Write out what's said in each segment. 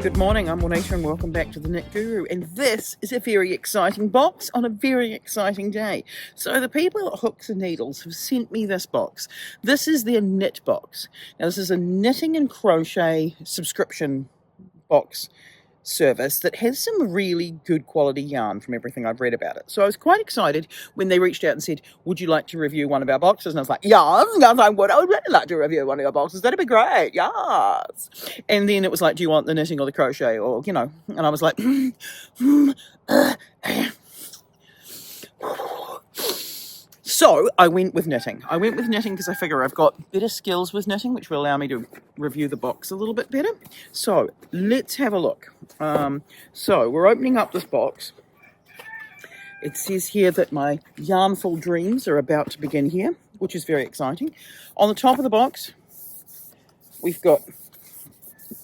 Good morning, I'm Juanita and welcome back to the Knit Guru, and this is a very exciting box on a very exciting day. So the people at Hooks and Needles have sent me this box. This is their knit box. Now this is a knitting and crochet subscription box service that has some really good quality yarn from everything I've read about it. So I was quite excited when they reached out and said, would you like to review one of our boxes? And I was like, yes, I would really like to review one of your boxes. That'd be great, yes. And then it was like, do you want the knitting or the crochet? Or, you know, and I was like, So I went with knitting. I went with knitting because I figure I've got better skills with knitting, which will allow me to review the box a little bit better. So let's have a look. So we're opening up this box. It says here that my yarnful dreams are about to begin here, which is very exciting. On the top of the box, we've got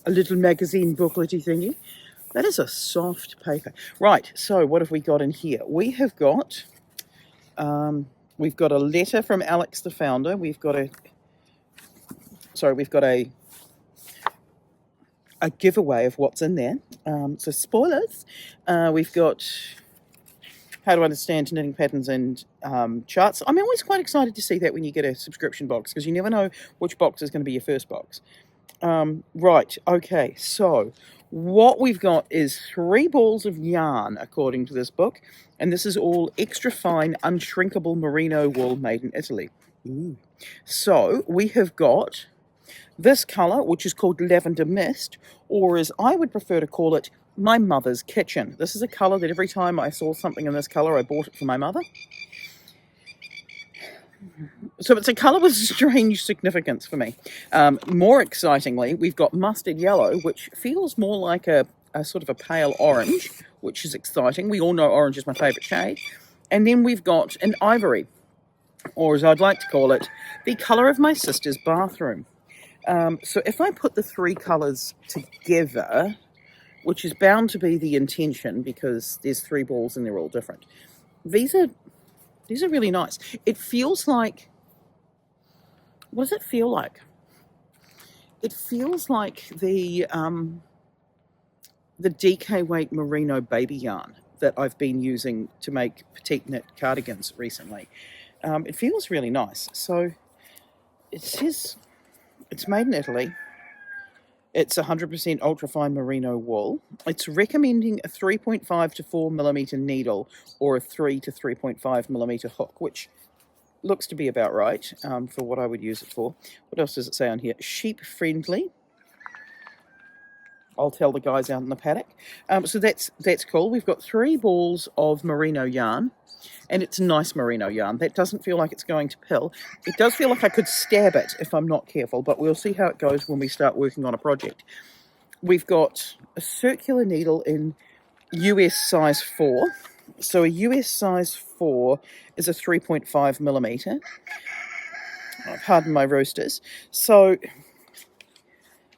a little magazine booklety thingy. That is a soft paper. Right, so what have we got in here? We have got... we've got a letter from Alex, the founder. We've got a giveaway of what's in there. So spoilers. We've got how to understand knitting patterns and charts. I'm always quite excited to see that when you get a subscription box, because you never know which box is going to be your first box. Right, okay, so what we've got is 3 balls of yarn, according to this book, and this is all extra fine, unshrinkable merino wool made in Italy. Ooh. So we have got this colour, which is called Lavender Mist, or as I would prefer to call it, my mother's kitchen. This is a colour that every time I saw something in this colour, I bought it for my mother. So it's a colour with strange significance for me. More excitingly, we've got mustard yellow, which feels more like a sort of a pale orange, which is exciting. We all know orange is my favourite shade. And then we've got an ivory, or as I'd like to call it, the colour of my sister's bathroom. So if I put the 3 colours together, which is bound to be the intention because there's 3 balls and they're all different, these are really nice. It feels like... What does it feel like? It feels like the DK weight merino baby yarn that I've been using to make petite knit cardigans recently. It feels really nice. So it says it's made in Italy. It's 100% ultrafine merino wool. It's recommending a 3.5 to 4 millimeter needle or a 3 to 3.5 millimeter hook, which looks to be about right for what I would use it for. What else does it say on here? Sheep friendly. I'll tell the guys out in the paddock. So that's cool. We've got 3 balls of merino yarn, and it's nice merino yarn. That doesn't feel like it's going to pill. It does feel like I could stab it if I'm not careful, but we'll see how it goes when we start working on a project. We've got a circular needle in US size 4. So a US size 4 is a 3.5 millimeter. Pardon my roosters. So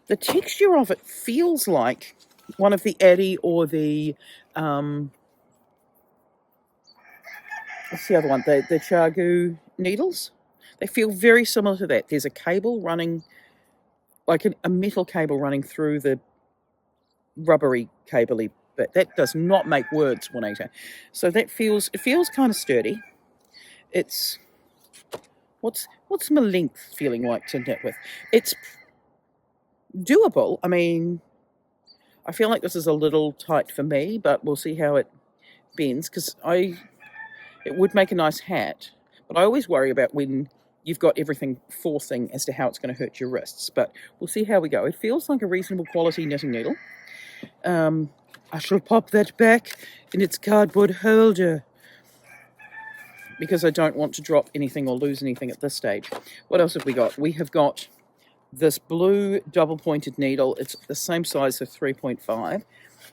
the texture of it feels like one of the Addy or the what's the other one? The Chargu needles. They feel very similar to that. There's a cable running, like a metal cable running through the rubbery cabley bit. That does not make words, Juanita. So it feels kind of sturdy. It's what's my length feeling like to knit with? It's doable. I mean, I feel like this is a little tight for me, but we'll see how it bends, because it would make a nice hat, but I always worry about when you've got everything forcing as to how it's going to hurt your wrists, but we'll see how we go. It feels like a reasonable quality knitting needle. I shall pop that back in its cardboard holder because I don't want to drop anything or lose anything at this stage. What else have we got? We have got this blue double-pointed needle. It's the same size of 3.5.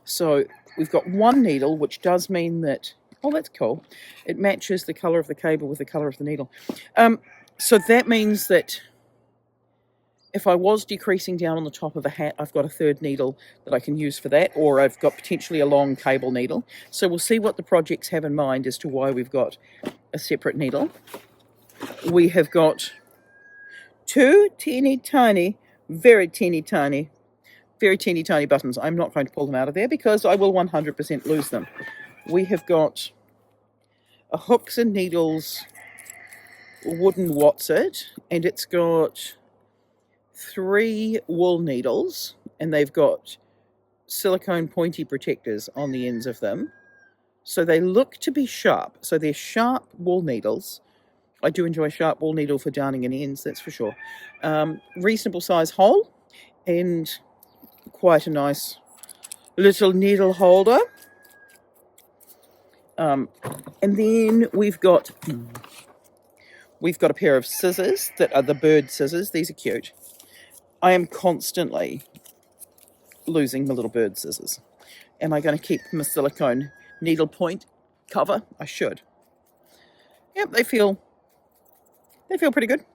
So we've got 1 needle, which does mean that... Oh, that's cool. It matches the colour of the cable with the colour of the needle. So that means that if I was decreasing down on the top of the hat, I've got a 3rd needle that I can use for that, or I've got potentially a long cable needle. So we'll see what the projects have in mind as to why we've got a separate needle. We have got 2 teeny tiny, very teeny tiny very teeny tiny buttons. I'm not going to pull them out of there because I will 100% lose them. We have got a hooks and needles wooden What's-It, and it's got 3 wool needles, and they've got silicone pointy protectors on the ends of them. So they look to be sharp. So they're sharp wool needles. I do enjoy sharp wool needle for darning and ends, that's for sure. Reasonable size hole, and quite a nice little needle holder. And then we've got a pair of scissors that are the bird scissors. These are cute. I am constantly losing my little bird scissors. Am I going to keep my silicone needle point cover? I should. Yep, they feel pretty good.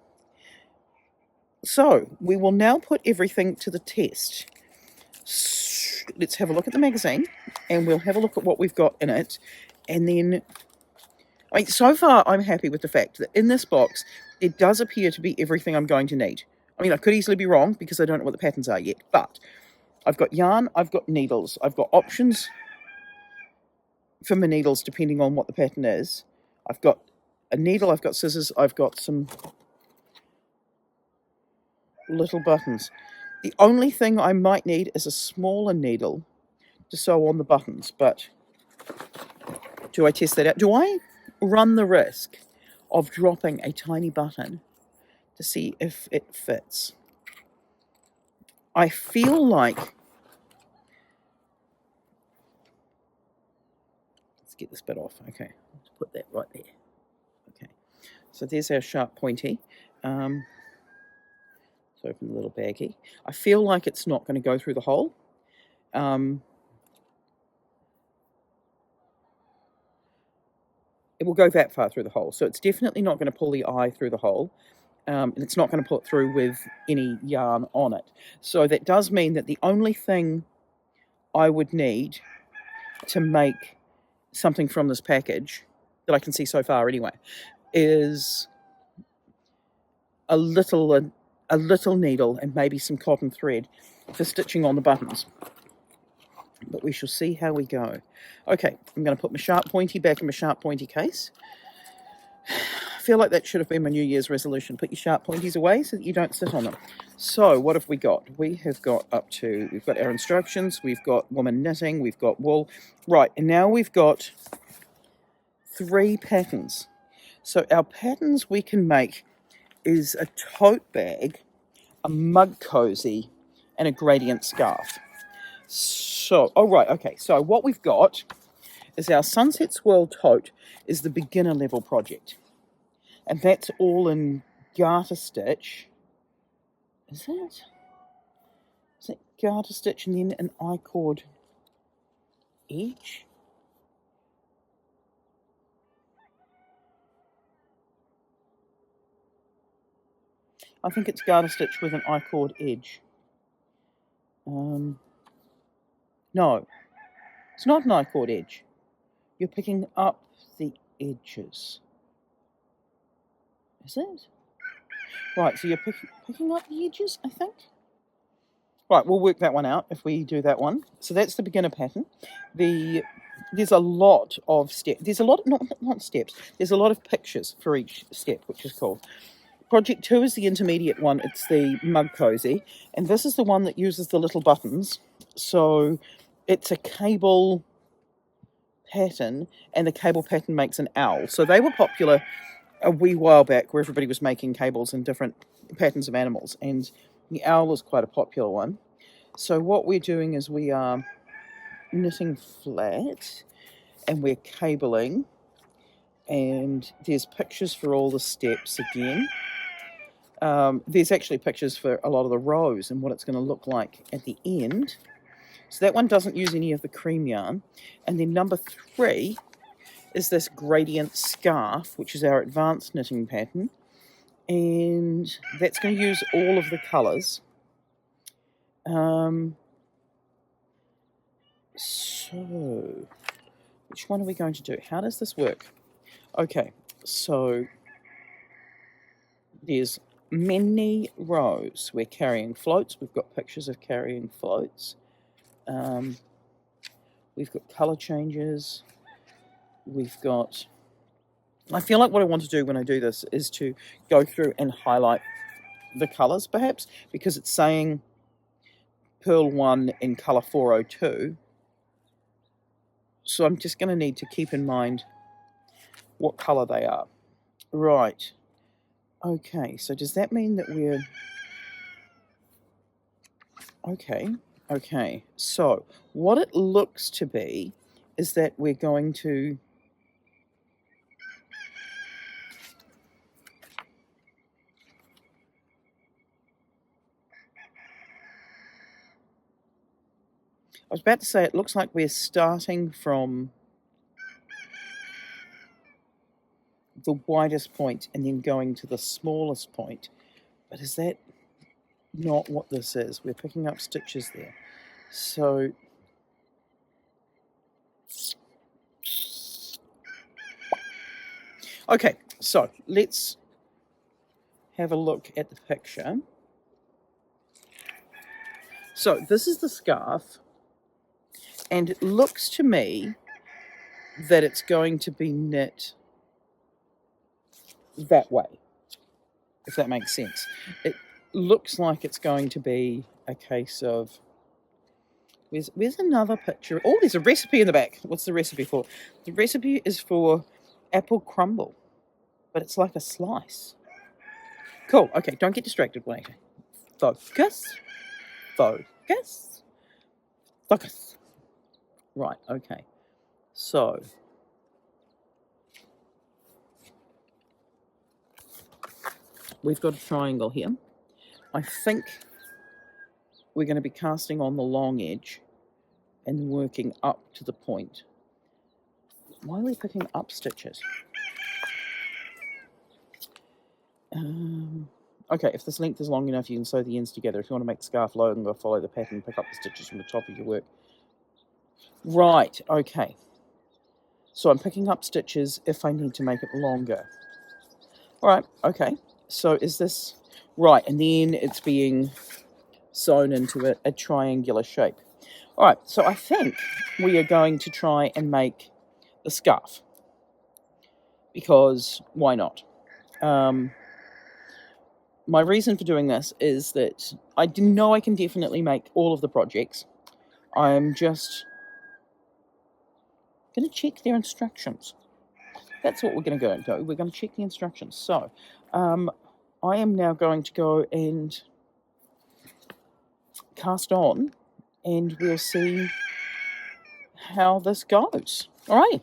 So we will now put everything to the test. Let's have a look at the magazine, and we'll have a look at what we've got in it. And then, I mean, so far I'm happy with the fact that in this box, it does appear to be everything I'm going to need. I mean, I could easily be wrong because I don't know what the patterns are yet, but I've got yarn, I've got needles, I've got options for my needles depending on what the pattern is. I've got a needle, I've got scissors, I've got some little buttons. The only thing I might need is a smaller needle to sew on the buttons, but do I test that out? Do I run the risk of dropping a tiny button to see if it fits? I feel like, let's get this bit off. Okay, let's put that right there. Okay, so there's our sharp pointy. Let's open the little baggie. I feel like it's not going to go through the hole. It will go that far through the hole, so it's definitely not going to pull the eye through the hole. And it's not going to pull it through with any yarn on it. So that does mean that the only thing I would need to make something from this package, that I can see so far anyway, is a little needle and maybe some cotton thread for stitching on the buttons. But we shall see how we go. Okay, I'm going to put my sharp pointy back in my sharp pointy case. I feel like that should have been my New Year's resolution. Put your sharp pointies away so that you don't sit on them. So what have we got? We have got we've got our instructions, we've got woman knitting, we've got wool. Right, and now we've got 3 patterns. So our patterns we can make is a tote bag, a mug cozy, and a gradient scarf. So, okay. So what we've got is our Sunset Swirl tote is the beginner level project. And that's all in garter stitch. Is it? Is it garter stitch and then an I-cord edge? I think it's garter stitch with an I-cord edge. No, it's not an I-cord edge. You're picking up the edges. Is it? Right, so you're picking up the edges, I think. Right, we'll work that one out if we do that one. So that's the beginner pattern. There's a lot of steps. There's a lot, not steps. There's a lot of pictures for each step, which is cool. Project 2 is the intermediate one. It's the mug cozy, and this is the one that uses the little buttons. So it's a cable pattern, and the cable pattern makes an owl. So they were popular a wee while back, where everybody was making cables in different patterns of animals, and the owl is quite a popular one. So what we're doing is we are knitting flat, and we're cabling, and there's pictures for all the steps again. There's actually pictures for a lot of the rows and what it's going to look like at the end. So that one doesn't use any of the cream yarn. And then number 3 is this gradient scarf, which is our advanced knitting pattern. And that's going to use all of the colours. So, which one are we going to do? How does this work? Okay, so there's many rows. We're carrying floats. We've got pictures of carrying floats. We've got colour changes. We've got... I feel like what I want to do when I do this is to go through and highlight the colours, perhaps, because it's saying Pearl 1 in colour 402. So I'm just going to need to keep in mind what colour they are. Right. Okay, so does that mean that we're... Okay. So what it looks to be is that we're going to... I was about to say it looks like we're starting from the widest point and then going to the smallest point. But is that not what this is? We're picking up stitches there. So okay, so let's have a look at the picture. So this is the scarf, and it looks to me that it's going to be knit that way, if that makes sense. It looks like it's going to be a case of... Where's another picture? Oh, there's a recipe in the back. What's the recipe for? The recipe is for apple crumble, but it's like a slice. Cool. Okay, don't get distracted, wait. Focus. Focus. Focus. Right, okay. So... we've got a triangle here. I think we're going to be casting on the long edge and working up to the point. Why are we picking up stitches? Okay, if this length is long enough, you can sew the ends together. If you want to make the scarf longer, follow the pattern, pick up the stitches from the top of your work. Right, okay. So I'm picking up stitches if I need to make it longer. All right, okay. So is this... right, and then it's being sewn into a triangular shape. All right, so I think we are going to try and make the scarf, because why not? My reason for doing this is that I know I can definitely make all of the projects. I'm just going to check their instructions. That's what we're going to go. We're going to check the instructions. So I am now going to go and cast on, and we'll see how this goes. All right,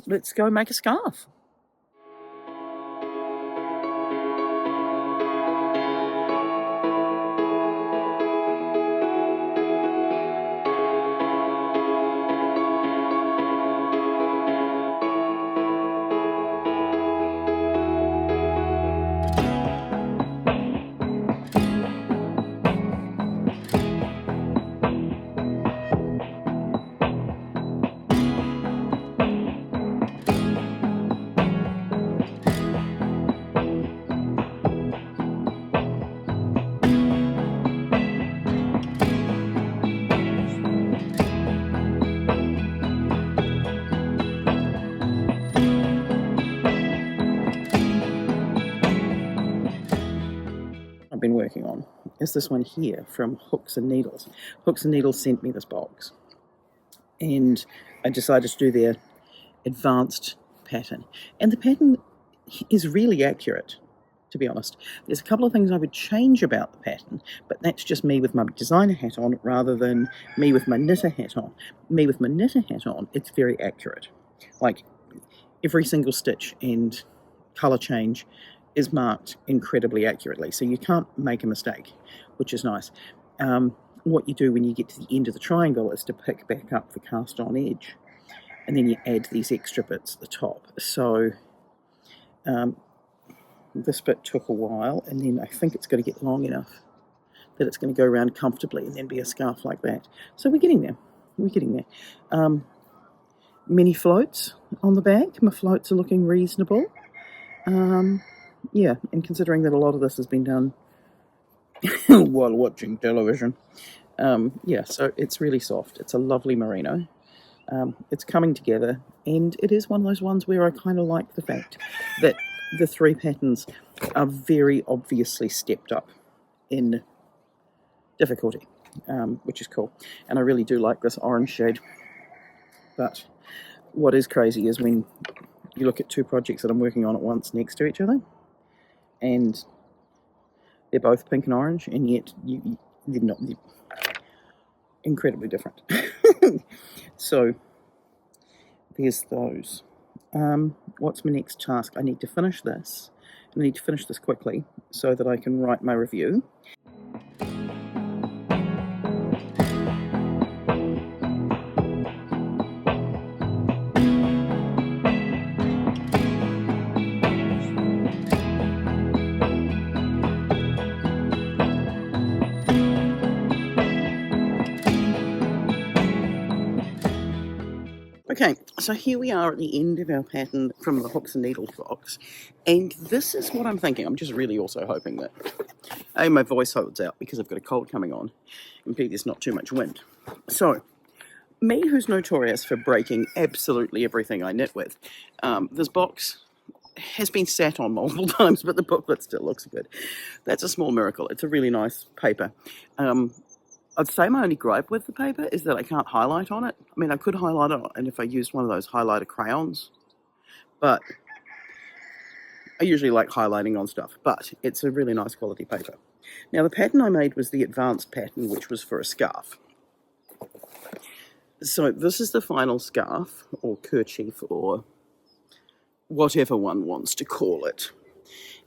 let's go make a scarf. Been working on is this one here from Hooks and Needles. Hooks and Needles sent me this box, and I decided to do their advanced pattern, and the pattern is really accurate, to be honest. There's a couple of things I would change about the pattern, but that's just me with my designer hat on rather than me with my knitter hat on. Me with my knitter hat on, it's very accurate. Like, every single stitch and colour change is marked incredibly accurately, so you can't make a mistake, which is nice. What you do when you get to the end of the triangle is to pick back up the cast on edge, and then you add these extra bits at the top. So this bit took a while, and then I think it's going to get long enough that it's going to go around comfortably and then be a scarf like that. So we're getting there. We're getting there. Mini floats on the back. My floats are looking reasonable. yeah, and considering that a lot of this has been done while watching television, yeah, so it's really soft. It's a lovely merino. It's coming together, and it is one of those ones where I kind of like the fact that the 3 patterns are very obviously stepped up in difficulty, which is cool. And I really do like this orange shade. But what is crazy is when you look at 2 projects that I'm working on at once next to each other, and they're both pink and orange, and yet they're incredibly different. So there's those. What's my next task? I need to finish this. I need to finish this quickly so that I can write my review. Okay, so here we are at the end of our pattern from the Hooks and Needles box, and this is what I'm thinking. I'm just really also hoping that A, my voice holds out because I've got a cold coming on, and B, there's not too much wind. So, me, who's notorious for breaking absolutely everything I knit with, this box has been sat on multiple times, but the booklet still looks good. That's a small miracle. It's a really nice paper. I'd say my only gripe with the paper is that I can't highlight on it. I mean, I could highlight it, and if I used one of those highlighter crayons, but I usually like highlighting on stuff, but it's a really nice quality paper. Now, the pattern I made was the advanced pattern, which was for a scarf. So this is the final scarf, or kerchief, or whatever one wants to call it.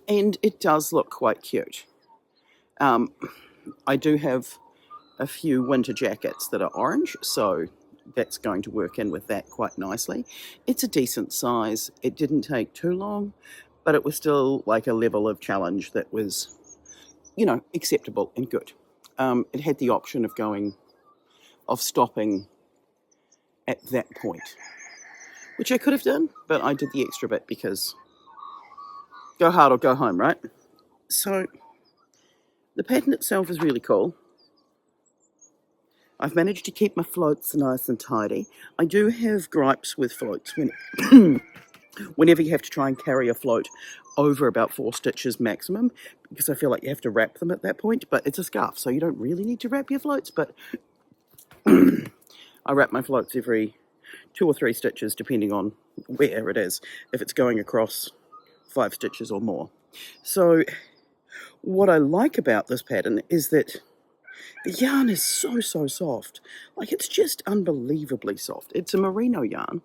And it does look quite cute. I do have a few winter jackets that are orange, so that's going to work in with that quite nicely. It's a decent size. It didn't take too long, but it was still like a level of challenge that was, you know, acceptable and good. It had the option of stopping at that point, which I could have done, but I did the extra bit because go hard or go home, right? So the pattern itself is really cool. I've managed to keep my floats nice and tidy. I do have gripes with floats whenever you have to try and carry a float over about 4 stitches maximum, because I feel like you have to wrap them at that point, but it's a scarf, so you don't really need to wrap your floats, but I wrap my floats every 2 or 3 stitches, depending on where it is, if it's going across 5 stitches or more. So what I like about this pattern is that the yarn is so soft. Like, it's just unbelievably soft. It's a merino yarn.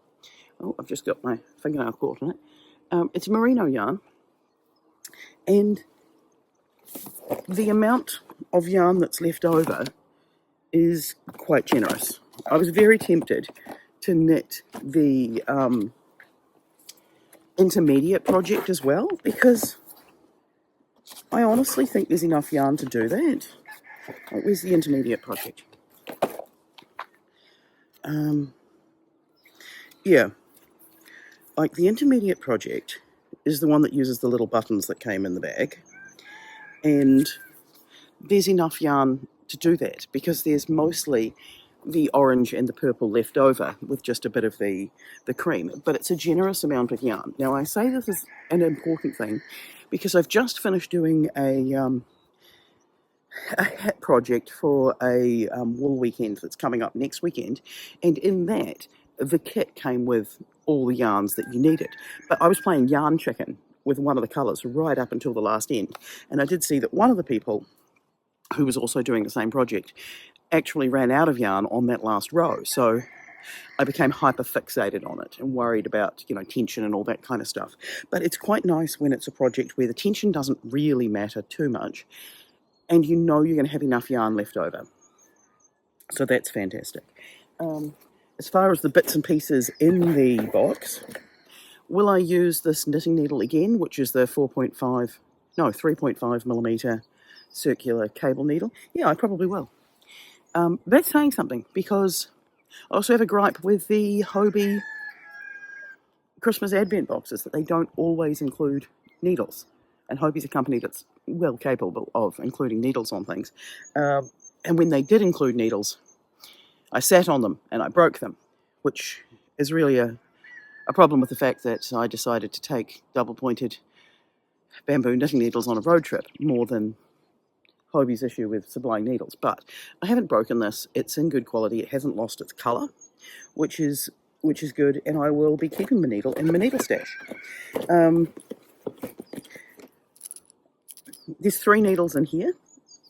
Oh, I've just got my fingernail caught on it. It's a merino yarn. And the amount of yarn that's left over is quite generous. I was very tempted to knit the intermediate project as well, because I honestly think there's enough yarn to do that. Where's the intermediate project? Yeah, like the intermediate project is the one that uses the little buttons that came in the bag, and there's enough yarn to do that because there's mostly the orange and the purple left over with just a bit of the cream, but it's a generous amount of yarn. Now, I say this is an important thing because I've just finished doing a hat project for a wool weekend that's coming up next weekend, and in that the kit came with all the yarns that you needed, but I was playing yarn chicken with one of the colours right up until the last end, and I did see that one of the people who was also doing the same project actually ran out of yarn on that last row, so I became hyper fixated on it and worried about, you know, tension and all that kind of stuff. But it's quite nice when it's a project where the tension doesn't really matter too much, and you know you're going to have enough yarn left over. So that's fantastic. As far as the bits and pieces in the box, will I use this knitting needle again, which is the 3.5 millimeter circular cable needle? Yeah, I probably will. That's saying something, because I also have a gripe with the Hobie Christmas Advent boxes that they don't always include needles. and Hobie's a company that's well capable of including needles on things. And when they did include needles, I sat on them and I broke them, which is really a problem with the fact that I decided to take double-pointed bamboo knitting needles on a road trip more than Hobie's issue with supplying needles. But I haven't broken this. It's in good quality. It hasn't lost its colour, which is good, and I will be keeping the needle in my needle stash. There's 3 needles in here.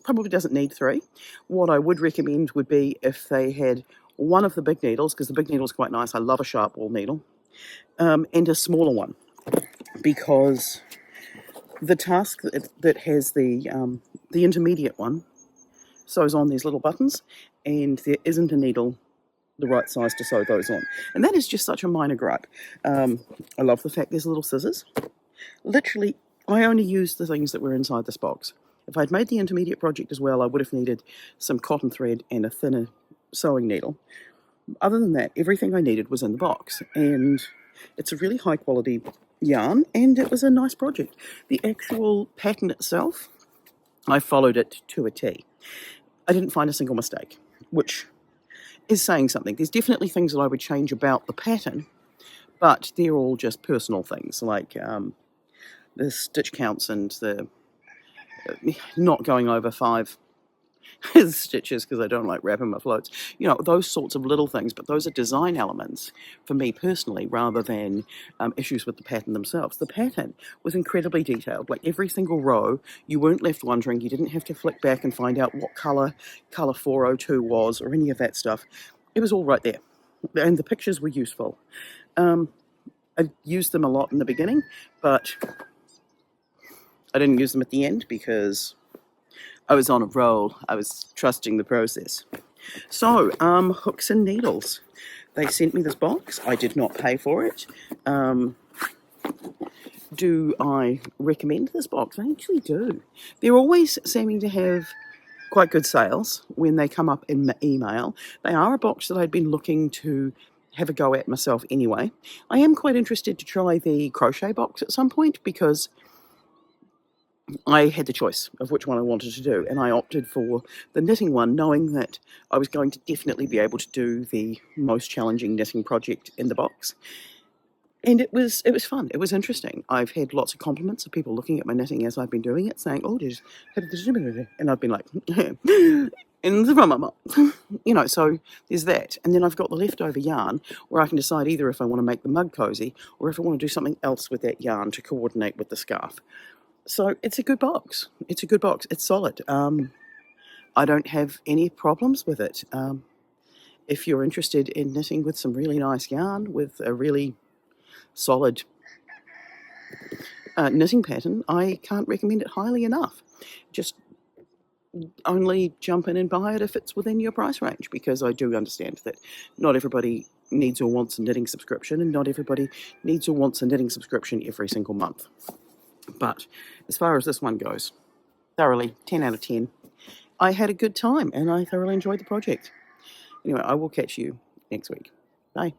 Probably doesn't need 3. What I would recommend would be if they had one of the big needles, because the big needle is quite nice. I love a sharp wall needle, and a smaller one, because the task that has the intermediate one sews on these little buttons, and there isn't a needle the right size to sew those on. And that is just such a minor gripe. I love the fact there's little scissors. Literally, I only used the things that were inside this box. If I'd made the intermediate project as well, I would have needed some cotton thread and a thinner sewing needle. Other than that, everything I needed was in the box, and it's a really high quality yarn, and it was a nice project. The actual pattern itself, I followed it to a T. I didn't find a single mistake, which is saying something. There's definitely things that I would change about the pattern, but they're all just personal things, like the stitch counts and the not going over 5 stitches because I don't like wrapping my floats. You know, those sorts of little things, but those are design elements for me personally rather than issues with the pattern themselves. The pattern was incredibly detailed. Like every single row, you weren't left wondering. You didn't have to flick back and find out what colour 402 was or any of that stuff. It was all right there. And the pictures were useful. I used them a lot in the beginning, but I didn't use them at the end because I was on a roll. I was trusting the process. So, hooks and needles. They sent me this box. I did not pay for it. Do I recommend this box? I actually do. They're always seeming to have quite good sales when they come up in my email. They are a box that I'd been looking to have a go at myself anyway. I am quite interested to try the crochet box at some point because I had the choice of which one I wanted to do, and I opted for the knitting one, knowing that I was going to definitely be able to do the most challenging knitting project in the box. And it was fun. It was interesting. I've had lots of compliments of people looking at my knitting as I've been doing it, saying, "Oh, and I've been like, in the mama." You know, so there's that. And then I've got the leftover yarn where I can decide either if I want to make the mug cozy or if I want to do something else with that yarn to coordinate with the scarf. So it's a good box. It's a good box. It's solid. I don't have any problems with it. If you're interested in knitting with some really nice yarn with a really solid knitting pattern, I can't recommend it highly enough. Just only jump in and buy it if it's within your price range, because I do understand that not everybody needs or wants a knitting subscription, and not everybody needs or wants a knitting subscription every single month. But as far as this one goes, thoroughly 10 out of 10. I had a good time and I thoroughly enjoyed the project. Anyway, I will catch you next week. Bye.